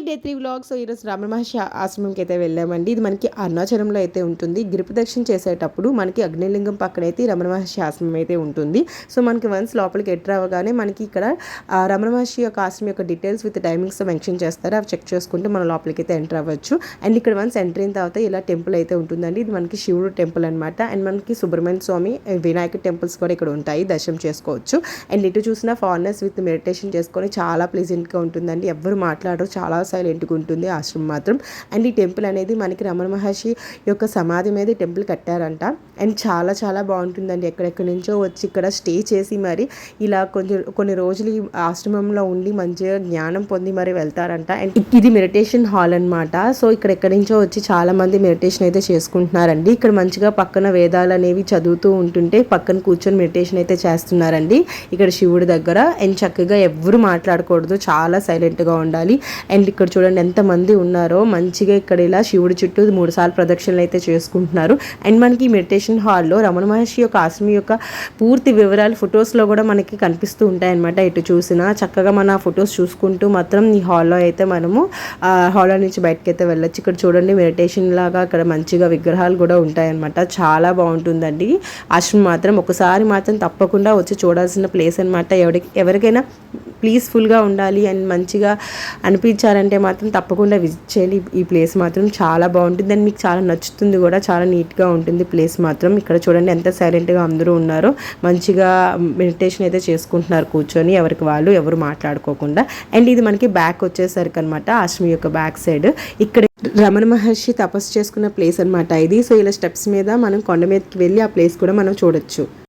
Day 3 vlog. So ఈరోజు రమణ మహర్షి ఆశ్రమంకి అయితే వెళ్ళామండి. ఇది మనకి అరుణాచలంలో అయితే ఉంటుంది. గిరి ప్రదక్షిణ చేసేటప్పుడు మనకి అగ్నిలింగం పక్కన అయితే రమణ మహర్షి ఆశ్రమం అయితే ఉంటుంది. సో మనకి వన్స్ లోపలికి ఎంటర్ అవ్వగానే మనకి ఇక్కడ రమణ మహర్షి యొక్క ఆశ్రమం యొక్క డీటెయిల్స్ విత్ టైమింగ్స్ మెన్షన్ చేస్తారు. అవి చెక్ చేసుకుంటే మనం లోపలికి అయితే ఎంటర్ అవ్వచ్చు. అండ్ ఇక్కడ వన్స్ ఎంటర్ అయిన తర్వాత ఇలా టెంపుల్ అయితే ఉంటుందండి. ఇది మనకి శివుడు టెంపుల్ అనమాట. అండ్ మనకి సుబ్రహ్మణ్య స్వామి, వినాయక టెంపుల్స్ కూడా ఇక్కడ ఉంటాయి, దర్శనం చేసుకోవచ్చు. అండ్ ఇటు చూసిన ఫారినర్స్ విత్ మెడిటేషన్ చేసుకొని చాలా ప్లెజెంట్గా ఉంటుందండి. ఎవరు మాట్లాడరు, చాలా సైలెంట్గా ఉంటుంది ఆశ్రమం మాత్రం. అండ్ ఈ టెంపుల్ అనేది మనకి రమణ మహర్షి యొక్క సమాధి మీద టెంపుల్ కట్టారంట. అండ్ చాలా చాలా బాగుంటుందండి. ఎక్కడెక్కడి నుంచో వచ్చి ఇక్కడ స్టే చేసి మరి ఇలా కొన్ని రోజులు ఈ ఆశ్రమంలో ఉండి మంచిగా జ్ఞానం పొంది మరి వెళ్తారంట. అండ్ ఇది మెడిటేషన్ హాల్ అనమాట. సో ఇక్కడ ఎక్కడి నుంచో వచ్చి చాలా మంది మెడిటేషన్ అయితే చేసుకుంటున్నారండి. ఇక్కడ మంచిగా పక్కన వేదాలు అనేవి చదువుతూ ఉంటుంటే పక్కన కూర్చొని మెడిటేషన్ అయితే చేస్తున్నారండి ఇక్కడ శివుడి దగ్గర. అండ్ చక్కగా ఎవ్వరు మాట్లాడకూడదు, చాలా సైలెంట్గా ఉండాలి. అండ్ ఇక్కడ చూడండి ఎంతమంది ఉన్నారో. మంచిగా ఇక్కడ ఇలా శివుడి చుట్టూ 3 సార్లు ప్రదక్షిణలు అయితే చేసుకుంటున్నారు. అండ్ మనకి మెడిటేషన్ హాల్లో రమణ మహర్షి యొక్క ఆశ్రమం యొక్క పూర్తి వివరాలు ఫొటోస్లో కూడా మనకి కనిపిస్తూ ఉంటాయన్నమాట. ఎటు చూసినా చక్కగా మన ఫొటోస్ చూసుకుంటూ మాత్రం ఈ హాల్లో అయితే మనము హాల్లో నుంచి బయటకి అయితే వెళ్ళొచ్చు. ఇక్కడ చూడండి మెడిటేషన్ లాగా అక్కడ మంచిగా విగ్రహాలు కూడా ఉంటాయన్నమాట. చాలా బాగుంటుందండి ఆశ్రమం మాత్రం. ఒకసారి మాత్రం తప్పకుండా వచ్చి చూడాల్సిన ప్లేస్ అనమాట. ఎవరికైనా పీస్ఫుల్గా ఉండాలి అండ్ మంచిగా అనిపించాలంటే మాత్రం తప్పకుండా విజిట్ చేయాలి. ఈ ప్లేస్ మాత్రం చాలా బాగుంటుంది అండ్ మీకు చాలా నచ్చుతుంది కూడా. చాలా నీట్గా ఉంటుంది ప్లేస్ మాత్రం. ఇక్కడ చూడండి ఎంత సైలెంట్గా అందరూ ఉన్నారో. మంచిగా మెడిటేషన్ అయితే చేసుకుంటున్నారు కూర్చొని, ఎవరికి వాళ్ళు, ఎవరు మాట్లాడుకోకుండా. అండ్ ఇది మనకి బ్యాక్ వచ్చేసరికి అనమాట ఆశ్రమం యొక్క బ్యాక్ సైడ్. ఇక్కడ రమణ మహర్షి తపస్సు చేసుకున్న ప్లేస్ అనమాట ఇది. సో ఇలా స్టెప్స్ మీద మనం కొండ మీదకి వెళ్ళి ఆ ప్లేస్ కూడా మనం చూడొచ్చు.